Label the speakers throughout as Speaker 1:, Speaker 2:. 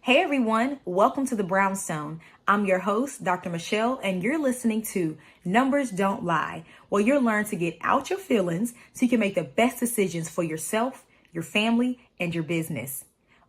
Speaker 1: Hey everyone, welcome to the Brownstone. I'm your host, Dr. Michele, and you're listening to Numbers Don't Lie, where you'll learn to get out your feelings so you can make the best decisions for yourself, your family, and your business.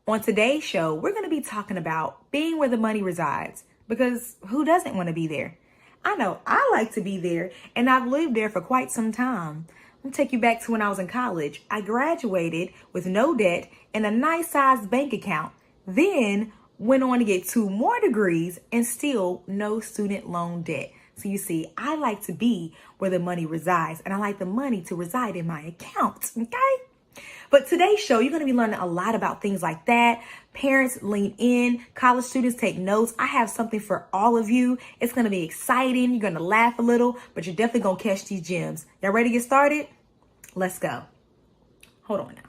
Speaker 1: On today's show, we're going to be talking about being where the money resides, because who doesn't want to be there? I know I like to be there, and I've lived there for quite some time. I'll take you back to when I was in college. I graduated with no debt and a nice sized bank account. Then went on to get 2 more degrees and still no student loan debt. So you see, I like to be where the money resides, and I like the money to reside in my account, okay? But today's show, you're going to be learning a lot about things like that. Parents, lean in. College students, take notes. I have something for all of you. It's going to be exciting. You're going to laugh a little, but you're definitely going to catch these gems. Y'all ready to get started? Let's go. Hold on now.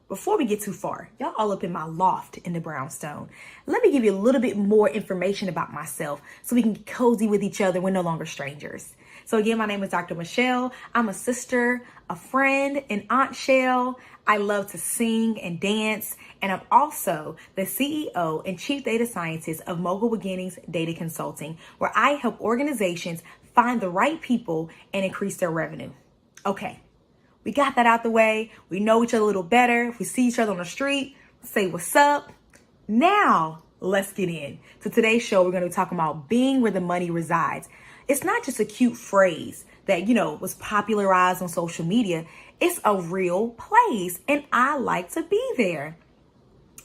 Speaker 1: Before we get too far, y'all all up in my loft in the Brownstone. Let me give you a little bit more information about myself so we can get cozy with each other. We're no longer strangers. So again, my name is Dr. Michele. I'm a sister, a friend, an Aunt Shell. I love to sing and dance. And I'm also the CEO and Chief Data Scientist of Mogul Beginnings Data Consulting, where I help organizations find the right people and increase their revenue. Okay. We got that out the way. We know each other a little better. If we see each other on the street, say what's up. Now, let's get in. To today's show, we're going to be talking about being where the money resides. It's not just a cute phrase that, was popularized on social media. It's a real place, and I like to be there.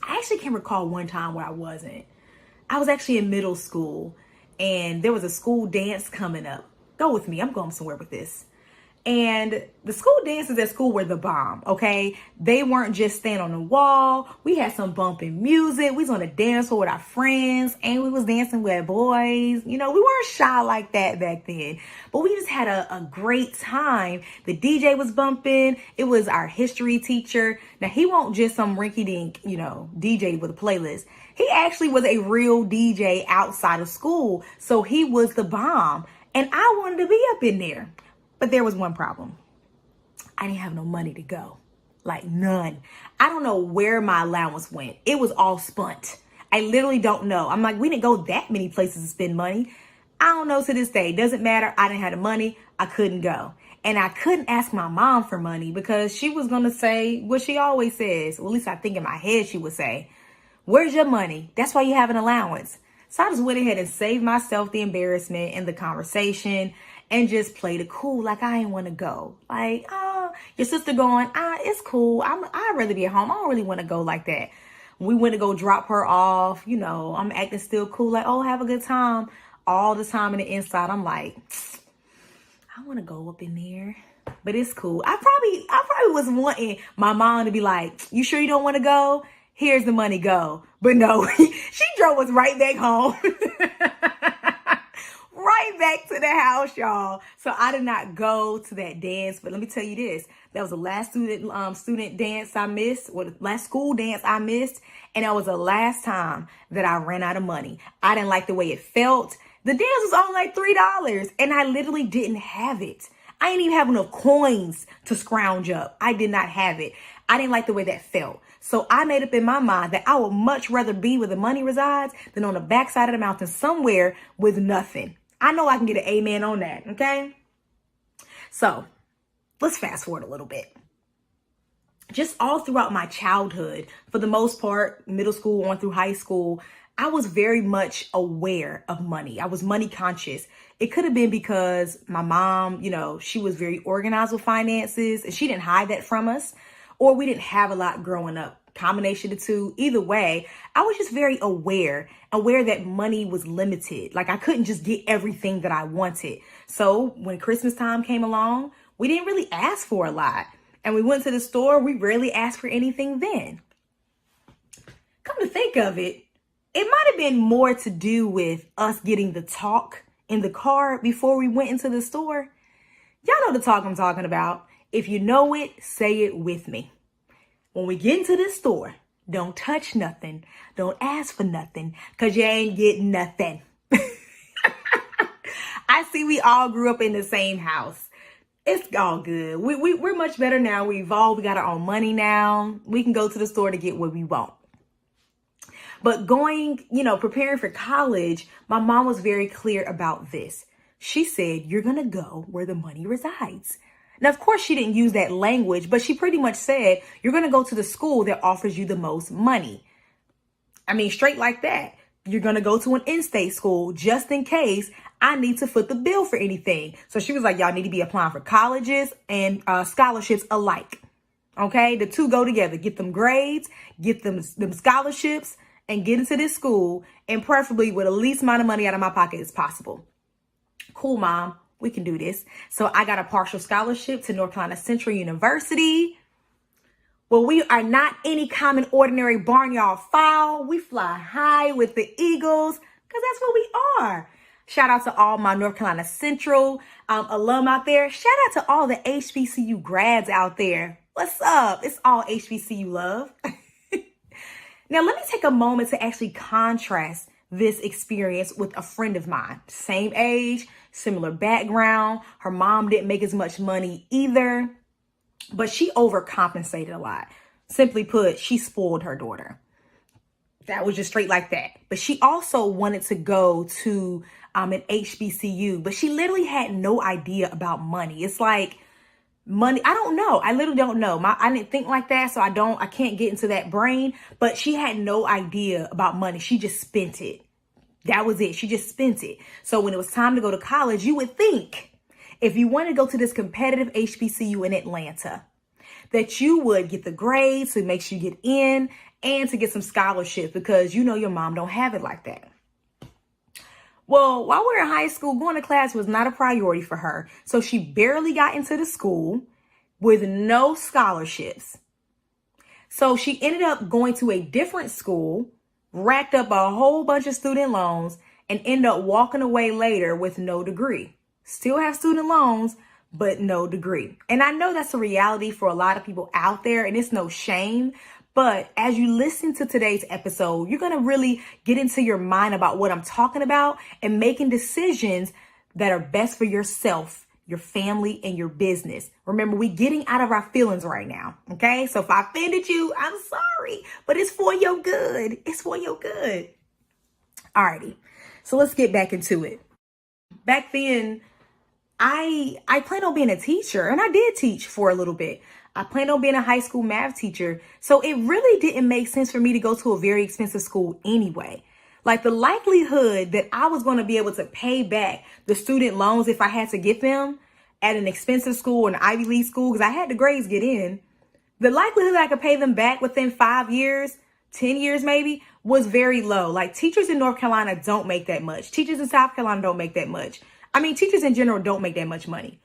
Speaker 1: I actually can't recall one time where I wasn't. I was actually in middle school, and there was a school dance coming up. Go with me. I'm going somewhere with this. And the school dances at school were the bomb, okay? They weren't just standing on the wall. We had some bumping music. We was on a dance floor with our friends, and we was dancing with boys. We weren't shy like that back then, but we just had a great time. The DJ was bumping. It was our history teacher. Now, he won't just some rinky-dink, DJ with a playlist. He actually was a real DJ outside of school, so he was the bomb, and I wanted to be up in there. But there was one problem. I didn't have no money to go. Like none. I don't know where my allowance went. It was all spent. I literally don't know. I'm like, we didn't go that many places to spend money. I don't know to this day. Doesn't matter. I didn't have the money. I couldn't go. And I couldn't ask my mom for money because she was going to say what she always says. Well, at least I think in my head she would say, where's your money? That's why you have an allowance. So I just went ahead and saved myself the embarrassment and the conversation and just played it cool. Like I didn't want to go. Like, oh, your sister going, it's cool. I'd rather be at home. I don't really want to go like that. We went to go drop her off. I'm acting still cool. Like, oh, have a good time. All the time in the inside, I'm like, I want to go up in there. But it's cool. I probably was wanting my mom to be like, you sure you don't want to go? Here's the money, go. But no, she drove us right back home. Right back to the house, y'all. So I did not go to that dance, but let me tell you this. That was the last student dance I missed, or the last school dance I missed, and that was the last time that I ran out of money. I didn't like the way it felt. The dance was only like $3, and I literally didn't have it. I didn't even have enough coins to scrounge up. I did not have it. I didn't like the way that felt. So I made up in my mind that I would much rather be where the money resides than on the backside of the mountain somewhere with nothing. I know I can get an amen on that, okay? So let's fast forward a little bit. Just all throughout my childhood, for the most part, middle school on through high school, I was very much aware of money. I was money conscious. It could have been because my mom, she was very organized with finances and she didn't hide that from us, or we didn't have a lot growing up. Combination of the two. Either way, I was just very aware that money was limited. Like I couldn't just get everything that I wanted. So when Christmas time came along, we didn't really ask for a lot. And we went to the store, we rarely asked for anything then. Come to think of it, it might have been more to do with us getting the talk in the car before we went into the store. Y'all know the talk I'm talking about. If you know it, say it with me. When we get into this store, don't touch nothing. Don't ask for nothing because you ain't getting nothing. I see we all grew up in the same house. It's all good. We're much better now. We evolved. We got our own money now. We can go to the store to get what we want. But going, preparing for college, my mom was very clear about this. She said, you're going to go where the money resides. Now, of course, she didn't use that language, but she pretty much said, you're going to go to the school that offers you the most money. I mean, straight like that. You're going to go to an in-state school just in case I need to foot the bill for anything. So she was like, y'all need to be applying for colleges and scholarships alike. Okay, the two go together. Get them grades, get them scholarships, and get into this school, and preferably with the least amount of money out of my pocket as possible. Cool, Mom. We can do this. So I got a partial scholarship to North Carolina Central University. Well, we are not any common, ordinary barnyard fowl. We fly high with the eagles because that's what we are. Shout out to all my North Carolina Central alum out there. Shout out to all the HBCU grads out there. What's up? It's all HBCU love. Now, let me take a moment to actually contrast this experience with a friend of mine. Same age, similar background. Her mom didn't make as much money either, but she overcompensated a lot. Simply put, she spoiled her daughter. That was just straight like that. But she also wanted to go to an HBCU, but she literally had no idea about money. It's like money. I don't know. I literally don't know. I didn't think like that. So I can't get into that brain, but she had no idea about money. She just spent it. That was it. She just spent it. So when it was time to go to college, you would think if you want to go to this competitive HBCU in Atlanta, that you would get the grades to make sure you get in and to get some scholarships because your mom don't have it like that. Well, while we were in high school, going to class was not a priority for her. So she barely got into the school with no scholarships. So she ended up going to a different school, racked up a whole bunch of student loans, and ended up walking away later with no degree. Still have student loans, but no degree. And I know that's a reality for a lot of people out there, and it's no shame. But as you listen to today's episode, you're going to really get into your mind about what I'm talking about and making decisions that are best for yourself, your family, and your business. Remember, we're getting out of our feelings right now. Okay. So if I offended you, I'm sorry, but it's for your good. It's for your good. Alrighty. So let's get back into it. Back then, I planned on being a teacher, and I did teach for a little bit. I planned on being a high school math teacher. So it really didn't make sense for me to go to a very expensive school anyway. Like the likelihood that I was going to be able to pay back the student loans if I had to get them at an expensive school, an Ivy League school, because I had the grades to get in, the likelihood that I could pay them back within 5 years, 10 years maybe, was very low. Like teachers in North Carolina don't make that much. Teachers in South Carolina don't make that much. I mean, teachers in general don't make that much money.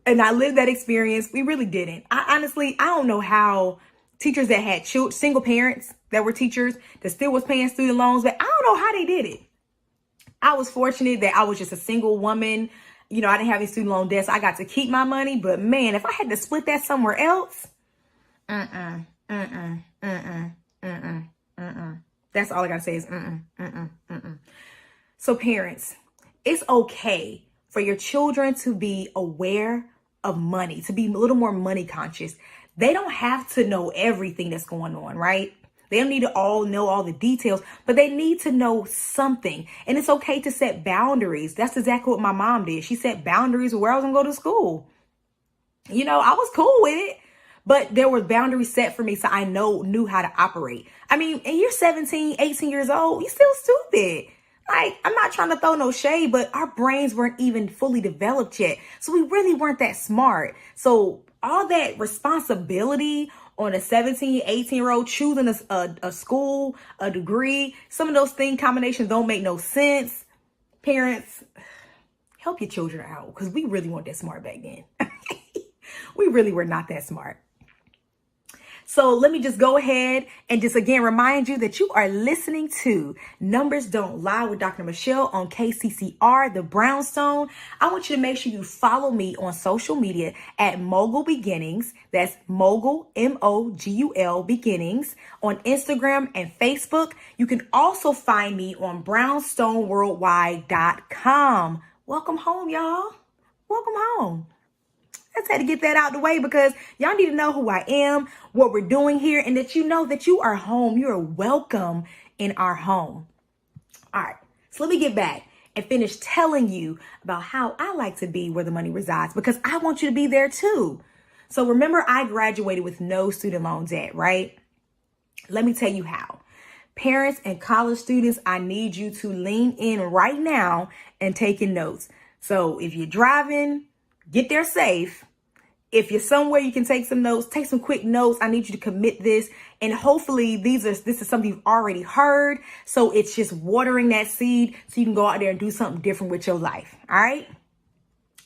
Speaker 1: And I lived that experience. We really didn't. I don't know how teachers that had single parents that were teachers that still was paying student loans, but I don't know how they did it. I was fortunate that I was just a single woman. I didn't have any student loan debts. I got to keep my money. But man, if I had to split that somewhere else, that's all I got to say is So parents, it's okay for your children to be aware of money, to be a little more money conscious. They don't have to know everything that's going on, right? They don't need to all know all the details, but they need to know something. And it's okay to set boundaries. That's exactly what my mom did. She set boundaries where I was going to go to school. I was cool with it, but there were boundaries set for me, so I knew how to operate. I mean, and you're 17, 18 years old, you're still stupid. Like, I'm not trying to throw no shade, but our brains weren't even fully developed yet. So we really weren't that smart. So all that responsibility on a 17, 18-year-old choosing a school, a degree, some of those thing combinations don't make no sense. Parents, help your children out because we really weren't that smart back then. We really were not that smart. So let me just go ahead and just again remind you that you are listening to Numbers Don't Lie with Dr. Michele on KCCR, the Brownstone. I want you to make sure you follow me on social media at Mogul Beginnings. That's Mogul, MOGUL Beginnings on Instagram and Facebook. You can also find me on brownstoneworldwide.com. Welcome home, y'all. Welcome home. I just had to get that out the way because y'all need to know who I am, what we're doing here, and that you know that you are home. You are welcome in our home. All right, so let me get back and finish telling you about how I like to be where the money resides, because I want you to be there too. So remember, I graduated with no student loan debt, right? Let me tell you how. Parents and college students, I need you to lean in right now and taking notes. So if you're driving, get there safe. If you're somewhere you can take some notes, take some quick notes. I need you to commit this. And hopefully this is something you've already heard. So it's just watering that seed so you can go out there and do something different with your life. All right.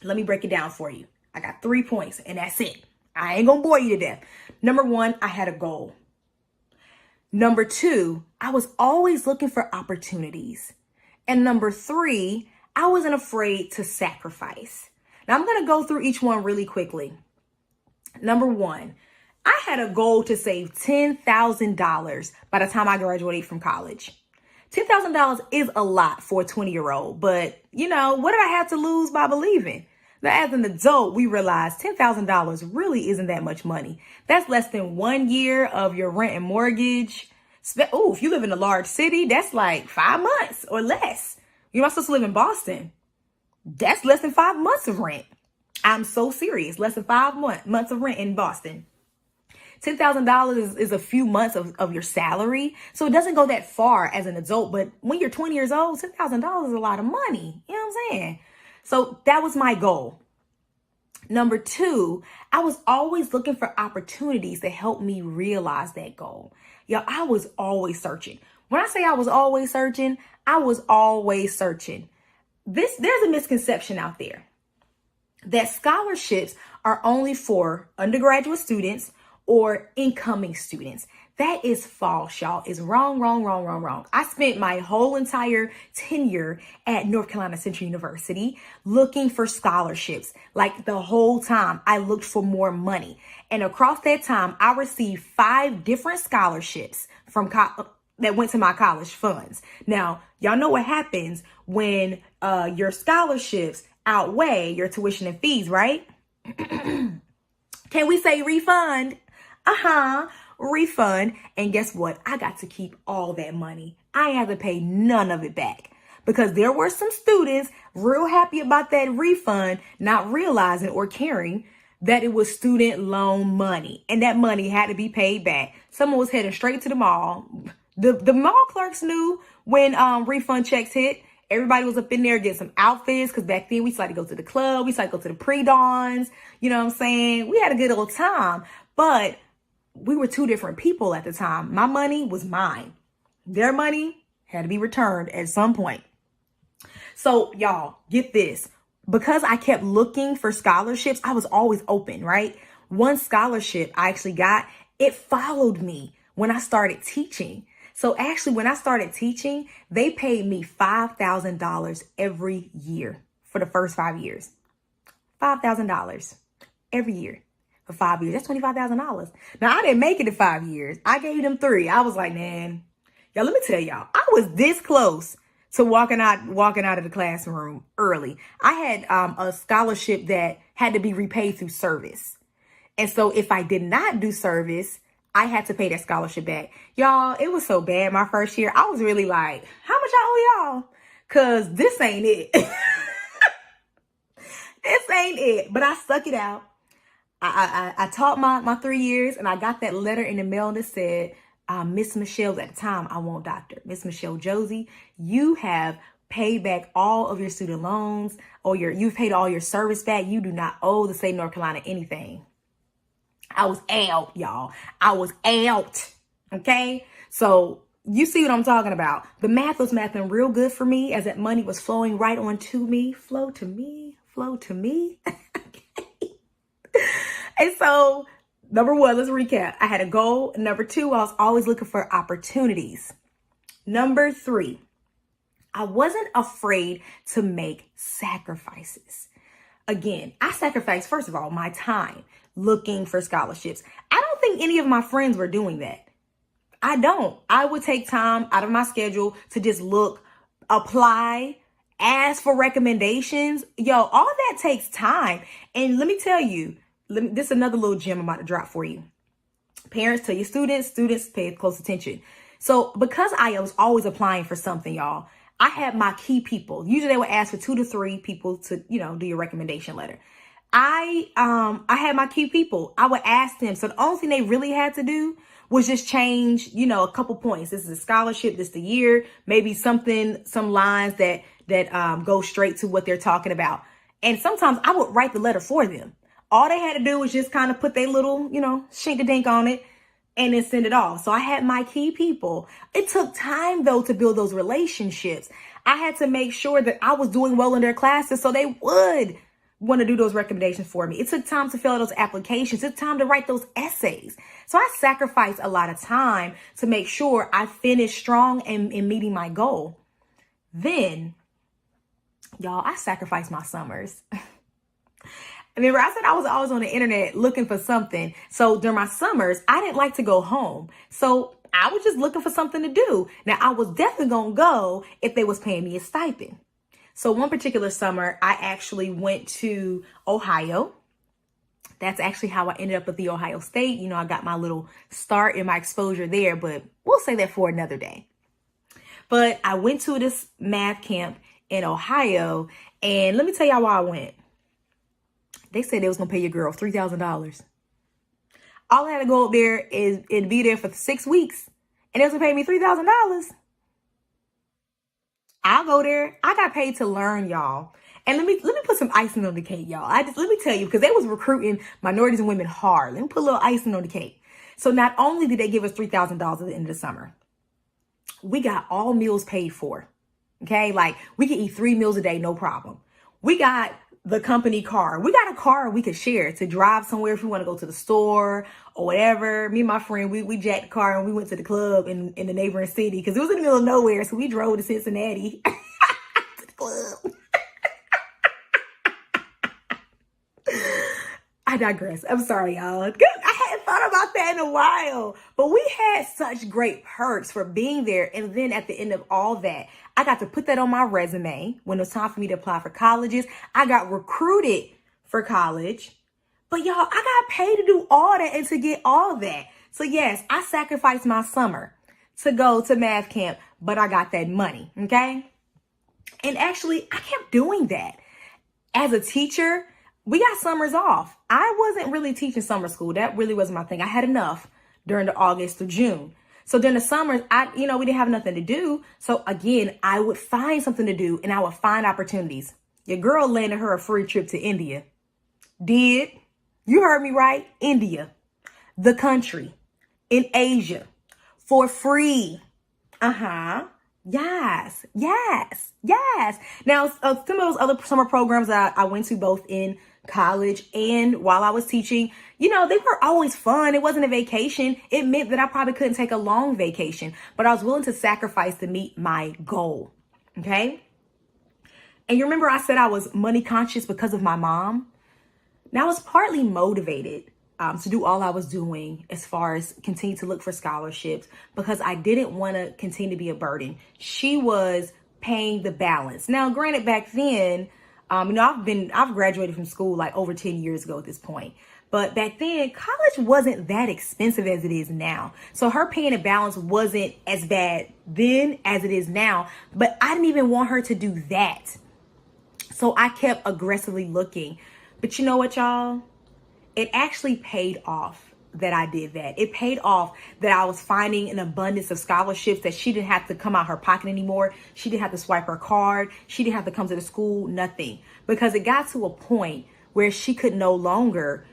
Speaker 1: Let me break it down for you. I got 3 points and that's it. I ain't gonna bore you to death. Number 1, I had a goal. Number 2, I was always looking for opportunities. And number 3, I wasn't afraid to sacrifice. Now I'm gonna go through each one really quickly. Number 1, I had a goal to save $10,000 by the time I graduated from college. $10,000 is a lot for a 20-year-old, but what did I have to lose by believing? Now, as an adult, we realize $10,000 really isn't that much money. That's less than 1 year of your rent and mortgage. If you live in a large city, that's like 5 months or less. You're not supposed to live in Boston. That's less than 5 months of rent. I'm so serious. Less than 5 months of rent in Boston. $10,000 is a few months of your salary. So it doesn't go that far as an adult. But when you're 20 years old, $10,000 is a lot of money. You know what I'm saying? So that was my goal. Number 2, I was always looking for opportunities to help me realize that goal. I was always searching. When I say I was always searching, I was always searching. There's a misconception out there that scholarships are only for undergraduate students or incoming students. That is false, y'all. It's wrong, wrong, wrong, wrong, wrong. I spent my whole entire tenure at North Carolina Central University looking for scholarships. Like the whole time I looked for more money. And across that time, I received 5 different scholarships from that went to my college funds. Now, y'all know what happens when your scholarships outweigh your tuition and fees, right? Can we say refund? Refund. And guess what? I got to keep all that money. I had to pay none of it back because there were some students real happy about that refund, not realizing or caring that it was student loan money and that money had to be paid back. Someone was heading straight to the mall. The mall clerks knew when refund checks hit. Everybody was up in there getting some outfits because back then we started to go to the club. We started to go to the pre-dawns. You know what I'm saying? We had a good old time, but we were 2 different people at the time. My money was mine. Their money had to be returned at some point. So y'all, get this. Because I kept looking for scholarships, I was always open, right? One scholarship I actually got, it followed me when I started teaching. So actually, when I started teaching, they paid me $5,000 every year for the first 5 years. $5,000 every year. For 5 years, that's $25,000. Now, I didn't make it to 5 years. I gave them 3. I was like, man, y'all, let me tell y'all, I was this close to walking out of the classroom early. I had a scholarship that had to be repaid through service. And so if I did not do service, I had to pay that scholarship back. Y'all, it was so bad my first year. I was really like, how much I owe y'all? Because this ain't it. This ain't it. But I stuck it out. I taught my 3 years and I got that letter in the mail that said, Miss Michele, at the time, I won't doctor, Miss Michele Josey, you have paid back all of your student loans or you've paid all your service back. You do not owe the state of North Carolina anything. I was out, y'all. I was out. Okay. So you see what I'm talking about. The math was mathing real good for me as that money was flowing right on to me. Flow to me, flow to me. And so, number 1, let's recap. I had a goal. Number 2, I was always looking for opportunities. Number 3, I wasn't afraid to make sacrifices. Again, I sacrificed, first of all, my time looking for scholarships. I don't think any of my friends were doing that. I don't. I would take time out of my schedule to just look, apply, ask for recommendations. Yo, all that takes time. And let me tell you, this is another little gem I'm about to drop for you. Parents, tell your students pay close attention. So because I was always applying for something, y'all, I had my key people. Usually they would ask for 2 to 3 people to, do your recommendation letter. I had my key people. I would ask them. So the only thing they really had to do was just change, a couple points. This is a scholarship, this is the year, maybe some lines that go straight to what they're talking about. And sometimes I would write the letter for them. All they had to do was just kind of put their little, shink-a-dink on it and then send it off. So I had my key people. It took time though to build those relationships. I had to make sure that I was doing well in their classes so they would want to do those recommendations for me. It took time to fill out those applications. It took time to write those essays. So I sacrificed a lot of time to make sure I finished strong and in meeting my goal. Then, y'all, I sacrificed my summers. Remember, I said I was always on the internet looking for something. So during my summers, I didn't like to go home. So I was just looking for something to do. Now, I was definitely going to go if they was paying me a stipend. So one particular summer, I actually went to Ohio. That's actually how I ended up at the Ohio State. I got my little start in my exposure there, but we'll say that for another day. But I went to this math camp in Ohio, and let me tell y'all why I went. They said they was going to pay your girl $3,000. All I had to go up there is be there for 6 weeks, and they was going to pay me $3,000. I'll go there. I got paid to learn, y'all. And let me put some icing on the cake, y'all. Let me tell you, because they was recruiting minorities and women hard. Let me put a little icing on the cake. So not only did they give us $3,000 at the end of the summer, we got all meals paid for. Okay, like we could eat 3 meals a day, no problem. We got the company car. We got a car we could share to drive somewhere if we want to go to the store or whatever. Me and my friend, we jacked the car and we went to the club in the neighboring city because it was in the middle of nowhere. So we drove to Cincinnati to the club. I digress. I'm sorry, y'all. I hadn't thought about that in a while, but we had such great perks for being there. And then at the end of all that, I got to put that on my resume when it was time for me to apply for colleges. I got recruited for college, but y'all, I got paid to do all that and to get all that. So yes, I sacrificed my summer to go to math camp, but I got that money. Okay. And actually I kept doing that as a teacher. We got summers off. I wasn't really teaching summer school. That really wasn't my thing. I had enough during the August to June. So during the summers, we didn't have nothing to do. So again, I would find something to do and I would find opportunities. Your girl landed her a free trip to India. Did you heard me right? India, the country in Asia for free. Yes. Now, some of those other summer programs that I went to both in college and while I was teaching, they were always fun. It wasn't a vacation. It meant that I probably couldn't take a long vacation, but I was willing to sacrifice to meet my goal. Okay. And you remember I said I was money conscious because of my mom. Now I was partly motivated to do all I was doing as far as continue to look for scholarships because I didn't want to continue to be a burden. She was paying the balance. Now, granted, back then, I've graduated from school like over 10 years ago at this point. But back then, college wasn't that expensive as it is now. So her paying a balance wasn't as bad then as it is now. But I didn't even want her to do that. So I kept aggressively looking. But you know what, y'all? It actually paid off that I did that. It paid off that I was finding an abundance of scholarships that she didn't have to come out her pocket anymore. She didn't have to swipe her card. She didn't have to come to the school, nothing. Because it got to a point where she could no longer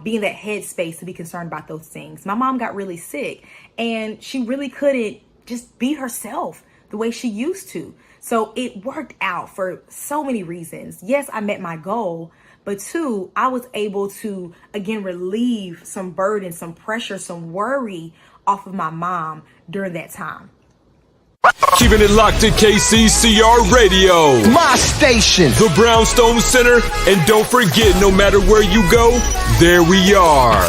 Speaker 1: be in that headspace to be concerned about those things. My mom got really sick and she really couldn't just be herself the way she used to. So it worked out for so many reasons. Yes, I met my goal. But 2, I was able to, again, relieve some burden, some pressure, some worry off of my mom during that time.
Speaker 2: Keeping it locked to KCCR Radio.
Speaker 3: My station.
Speaker 2: The Brownstone Center. And don't forget, no matter where you go, there we are.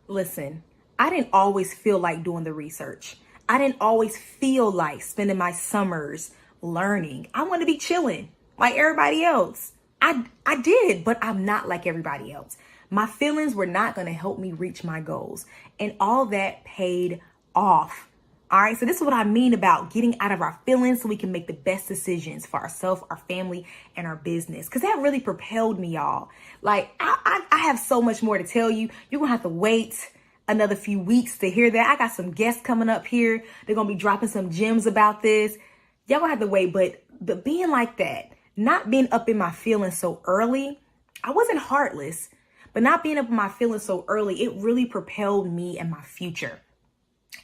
Speaker 1: Listen, I didn't always feel like doing the research. I didn't always feel like spending my summers learning. I wanted to be chilling like everybody else. I did, but I'm not like everybody else. My feelings were not going to help me reach my goals. And all that paid off All right, so this is what I mean about getting out of our feelings so we can make the best decisions for ourselves, our family, and our business. Because that really propelled me, y'all. Like, I have so much more to tell you. You're going to have to wait another few weeks to hear that. I got some guests coming up here. They're going to be dropping some gems about this. Y'all going to have to wait. But being like that, not being up in my feelings so early, I wasn't heartless, but not being up in my feelings so early, it really propelled me and my future.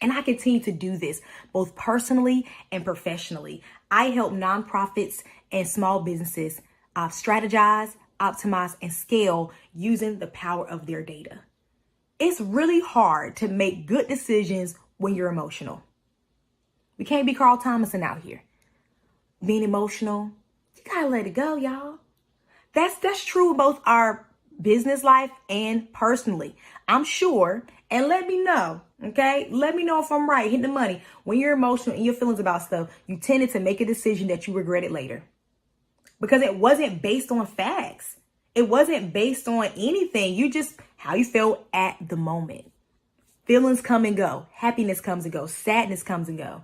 Speaker 1: And I continue to do this both personally and professionally. I help nonprofits and small businesses strategize, optimize, and scale using the power of their data. It's really hard to make good decisions when you're emotional. We can't be Carl Thomason out here. Being emotional, you gotta let it go, y'all. That's true both our business life and personally. I'm sure, and let me know, okay? Let me know if I'm right. Hit the money. When you're emotional and your feelings about stuff, you tended to make a decision that you regretted later. Because it wasn't based on facts. It wasn't based on anything. You just, how you felt at the moment. Feelings come and go. Happiness comes and goes. Sadness comes and go.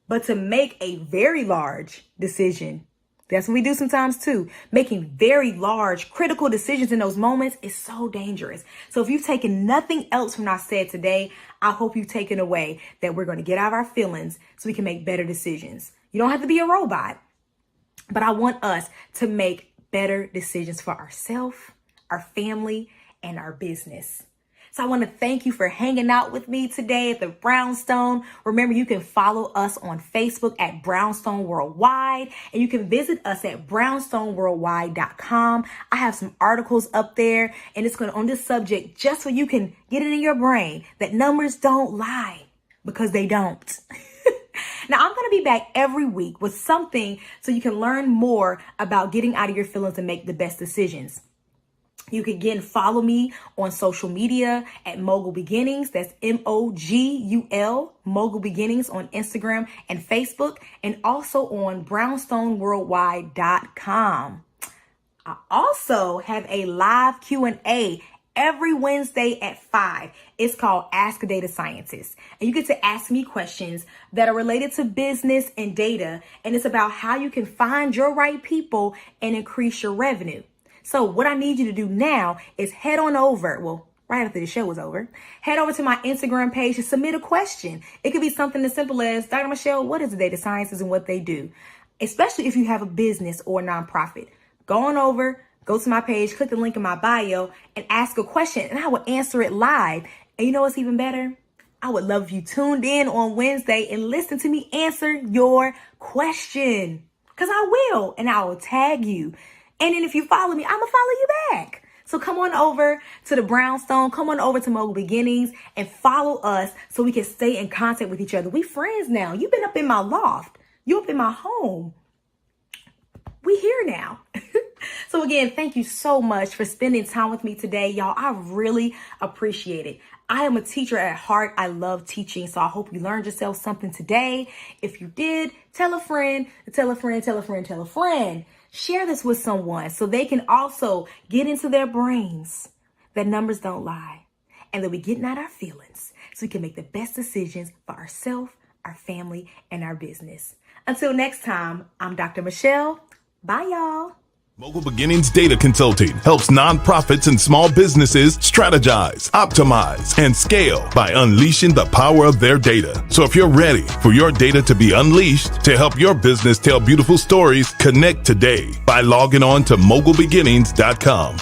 Speaker 1: But to make a very large decision, that's what we do sometimes too. Making very large, critical decisions in those moments is so dangerous. So if you've taken nothing else from what I said today, I hope you've taken away that we're going to get out of our feelings so we can make better decisions. You don't have to be a robot, but I want us to make better decisions for ourselves, our family, and our business. So I want to thank you for hanging out with me today at the Brownstone. Remember, you can follow us on Facebook at Brownstone Worldwide, and you can visit us at brownstoneworldwide.com. I have some articles up there, and it's going on this subject just so you can get it in your brain that numbers don't lie, because they don't. Now, I'm going to be back every week with something so you can learn more about getting out of your feelings and make the best decisions. You can again follow me on social media at Mogul Beginnings. That's MOGUL, Mogul Beginnings on Instagram and Facebook, and also on brownstoneworldwide.com. I also have a live Q&A every Wednesday at 5. It's called Ask a Data Scientist. And you get to ask me questions that are related to business and data. And it's about how you can find your right people and increase your revenue. So what I need you to do now is head on over, right after the show is over, head over to my Instagram page to submit a question. It could be something as simple as, Dr. Michele, what is a data scientist and what they do? Especially if you have a business or a nonprofit. Go on over, go to my page, click the link in my bio, and ask a question, and I will answer it live. And you know what's even better? I would love if you tuned in on Wednesday and listen to me answer your question. Because I will, and I will tag you. And then if you follow me, I'm going to follow you back. So come on over to the Brownstone, come on over to Mogul Beginnings and follow us so we can stay in contact with each other. We friends now. You've been up in my loft. You up in my home. We here now. So again, thank you so much for spending time with me today, y'all. I really appreciate it. I am a teacher at heart. I love teaching. So I hope you learned yourself something today. If you did, tell a friend, tell a friend, tell a friend, tell a friend. Share this with someone so they can also get into their brains that numbers don't lie and that we getting out our feelings so we can make the best decisions for ourselves, our family, and our business. Until next time, I'm Dr. Michele. Bye, y'all.
Speaker 3: Mogul Beginnings Data Consulting helps nonprofits and small businesses strategize, optimize, and scale by unleashing the power of their data. So if you're ready for your data to be unleashed to help your business tell beautiful stories, connect today by logging on to mogulbeginnings.com.